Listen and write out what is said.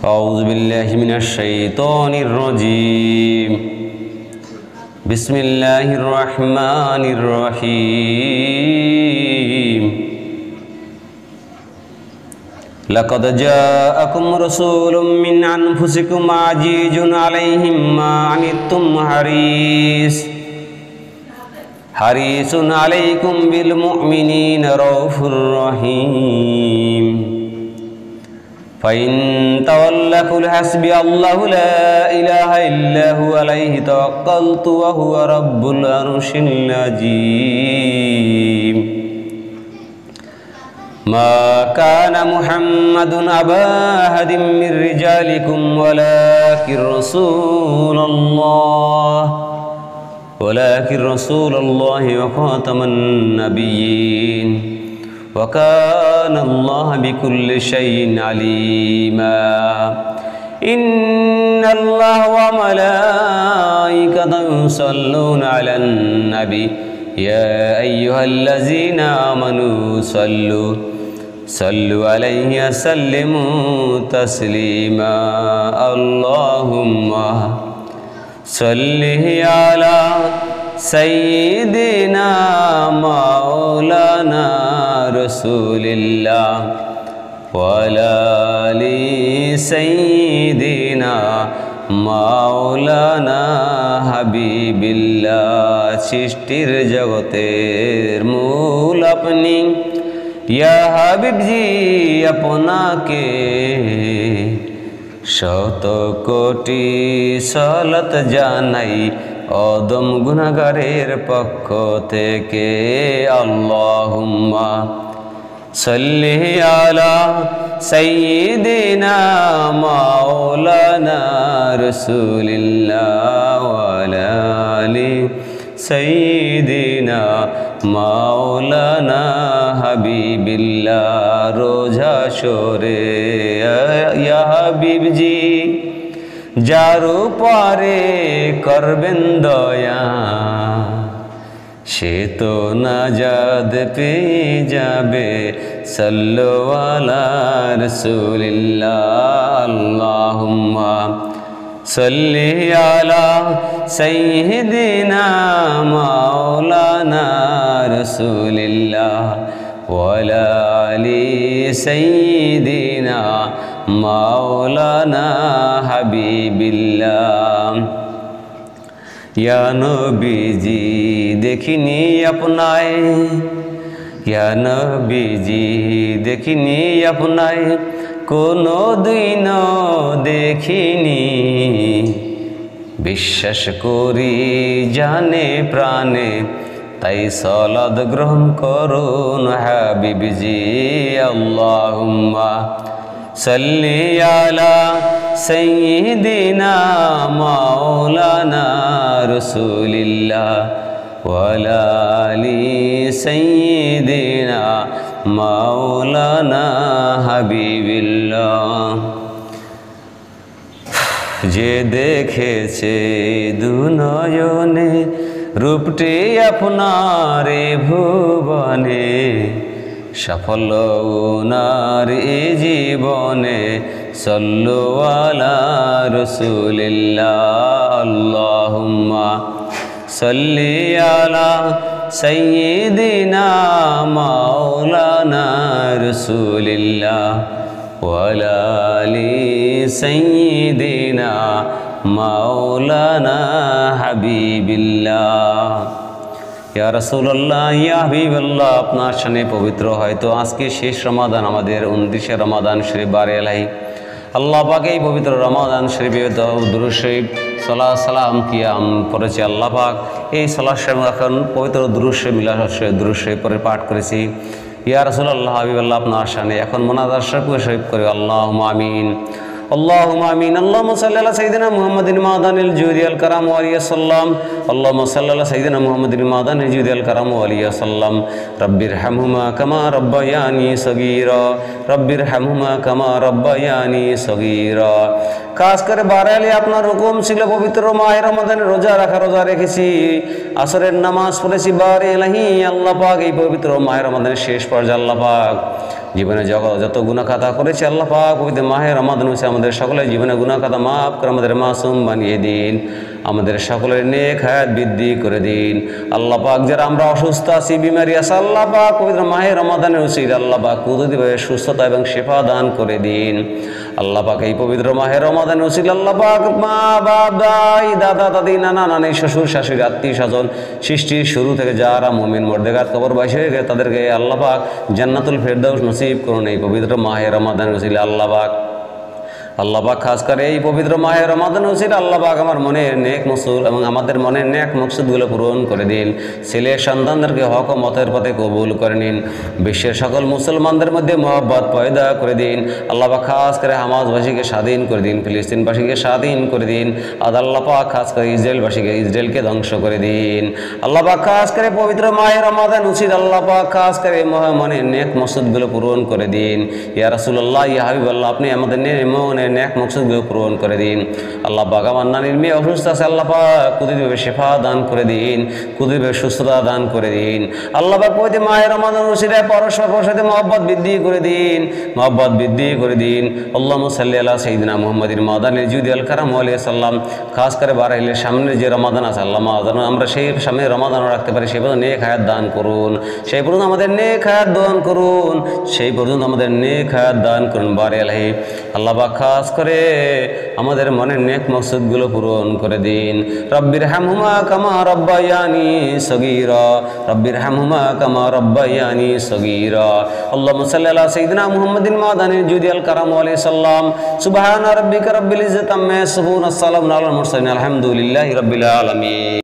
أعوذ بالله من الشيطان الرجيم بسم الله الرحمن الرحيم لقد جاءكم رسول من أنفسكم عزيز عليه ما عنتم حريص عليكم بالمؤمنين رؤوف رحيم فإن تولوا قل حسبي الله لا إله إلا هو عليه توكلت وهو رب العرش العظيم ما كان محمد أبا أحد من رجالكم ولكن رسول الله وخاتم النبيين وكان الله بكل شيء عليما إن الله وملائكته يصلون على النبي يا أيها الذين آمنوا صلوا عليه وسلموا تسليما اللهم صل على سيدنا مولانا رسول الله وعلى آل سيدنا مولانا حبيب الله সৃষ্টির জগতের মূল আপনি ইয়া হাবিব জি আপনাকে শত কোটি সালাত জানাই অদম গুনাহগারের পক্ষ থেকে আল্লাহুম্মা সাল্লি আলা সাইয়্যিদিনা মাওলানা রাসূলিল্লাহ ওয়া আলা আলি সাইয়্যিদিনা মাওলানা হাবিবিল্লাহ রোজা শোরে ইয়া হাবিবজি যার উপরে করবেন দয়া সে তো নাজাত পেয়ে যাবে সাল্লু আলা রাসূলিল্লাহ আল্লাহুম্মা সাল্লি আলা সাইয়্যিদিনা মাওলানা রাসূলিল্লাহ ওয়া আলা আলি সাইয়্যিদিনা মাওলানা হাবিবিল্লাহ ইয়া নবীজি দেখিনি আপনায় ইয়া নবীজি দেখিনি আপনায় কোনো দিন দেখিনি বিশ্বাস করি জানে প্রাণে তাই সালাত গ্রহণ করুন হাবিবজি আল্লাহুম্মা সাল্লি আলা সাইয়্যিদিনা মাওলানা রাসূলিল্লাহ ওয়া আলা আলি সাইয়্যিদিনা মাওলানা হাবিবিল্লাহ যে দেখেছে দুনয়নে রূপটি আপনার ভুবনে সাফল্য উনার এ জীবনে সাল্লু আলা রাসূলিল্লাহ আল্লাহুম্মা সাল্লি আলা সাইয়্যিদিনা মাওলানা রাসূলিল্লাহ ওয়া আলা আলি সাইয়্যিদিনা মাওলানা হাবিবিল্লাহ ইয়া রাসূলুল্লাহ ইয়া হাবিবাল্লাহ আপনার শানে পবিত্র হয়তো আজকে শেষ রমাদান আমাদের 29শে রমাদান শরীফ বারে আলাই আল্লাহ পাক এই পবিত্র রমাদান শরীফে দুরূদ শরীফ সালাত সালাম কিয়াম পড়েছি আল্লাহ পাক এই সালাত শরীফ এখন পবিত্র দুরূদ শরীফ মিলাদ শরীফ দুরূদ শরীফ পরে পাঠ করেছি ইয়া রাসূলুল্লাহ হাবিবাল্লাহ আপনার শানে এখন মুনাজাত শরীফ করে আল্লাহুম্মা আমিন اللهم آمين اللهم صل على سيدنا محمد المعدن الجود الكرام وعليه السلام اللهم صل على سيدنا محمد المعدن الجود الكرام وعليه السلام رب ارحمهما كما ربياني صغيرا رب ارحمهما كما ربياني صغيرا খাস করে বারালে আপনার হুকুম ছিল পবিত্র মাহে রমাদানের রোজা রেখেছি আসরের নামাজ পড়েছি বারে ইলাহি আল্লাহ পাক এই পবিত্র মাহে রমাদানের শেষ পর্যায়ে আল্লাহ পাক জীবনে যত গুনাহ খাতা করেছি আল্লাহ পাক পবিত্র মাহে রমাদান মাসে আমাদের সকলের জীবনে গুনাহ খাতা মাফ করে আমাদের মাসুম বানিয়ে দিন, আমাদের সকলের নেক হায়াত বৃদ্ধি করে দিন। আল্লাহ পাক যারা আমরা অসুস্থ আছি, বিমারি আছে, আল্লাহ পাক পবিত্র মাহে রমাদানের উসিলায় আল্লাহ পাক কুদরতিভাবে সুস্থতা এবং শিফা দান করে দিন। আল্লাহ পাক এই পবিত্র মাহে রমাদানের উসিলায় আল্লাহ পাক মা বাপ দাই দাদা দাদি নানা নানি শ্বশুর শাশুড়ি আত্মীয় স্বজন সৃষ্টির শুরু থেকে যারা মুমিন মর্দেগাত কবরবাসী হয়ে গেছে তাদেরকে আল্লাহ পাক জান্নাতুল ফেরদাউস নসিব করুন এই পবিত্র মাহে রমাদানের উসিলায়। আল্লাহ পাক খাস করে এই পবিত্র মাহে রমাদান উসিলায় আল্লাহ পাক আমার মনের নেক মকসুদ এবং আমাদের মনের নেক মকসুদগুলো পূরণ করে দিন। ছেলে সন্তানদেরকে হক ও মতের পথে কবুল করে নিন। বিশ্বের সকল মুসলমানদের মধ্যে মহব্বত পয়দা করে দিন। আল্লাহ পাক খাস করে হামাসবাসীকে স্বাধীন করে দিন, ফিলিস্তিনবাসীকে স্বাধীন করে দিন। আল্লাহ পাক খাস করে ইসরায়েলকে ধ্বংস করে দিন। আল্লাহ পাক খাস করে পবিত্র মাহে রমাদান উসিলায় আল্লাহ পাক খাস করে মনের নেক মকসুদগুলো পূরণ করে দিন। ইয়া রাসূলুল্লাহ, ইয়া হাবিবাল্লাহ, আপনি আমাদের মনের নেক মকসুদগুলো পূরণ করে দিন। আল্লাহ পাক আমার নানির মেয়ে অসুস্থ আছে, আল্লাহ পাক কুদরতিভাবে শিফা দান করে দিন, কুদরতিভাবে সুস্থতা দান করে দিন। আল্লাহ পাক পবিত্র মাহে রমাদান উসিলায় পরস্পর সাথে মহব্বত বৃদ্ধি করে দিন, মহব্বত বৃদ্ধি করে দিন। আল্লাহুম্মা সাল্লি আলা সাইয়্যিদিনা মুহাম্মাদিন মাদানিল জুদি আল কারাম আলাইহি সাল্লাম। খাস করে বারাইলের সামনে যে রমাদান আছে আল্লাহ আমরা সেই সামনে রমাদানও রাখতে পারি, সেই পর্যন্ত নেক হায়াত দান করুন, সেই পর্যন্ত আমাদের নেক হায়াত দান করুন, সেই পর্যন্ত আমাদের নেক হায়াত দান করুন বারে আলাইহি। আল্লাহ পাক খাস করে আমাদের মনের নেক মকসুদগুলো পূরণ করে দিন। রব্বির হামহুমা কামা রব্বায়ানি সগীরা, রব্বির হামহুমা কামা রব্বায়ানি সগীরা। আল্লাহুম্মা সাল্লি আলা সাইয়্যিদিনা মুহাম্মাদিন মাদানিল জুদি আল কারাম আলাইহি সাল্লাম। সুবহানা রাব্বিকা রাব্বিল ইজ্জাতি আম্মা ইয়াসিফুন, আসসালামু আলাল মুরসালিন, আলহামদুলিল্লাহি রাব্বিল আলামিন।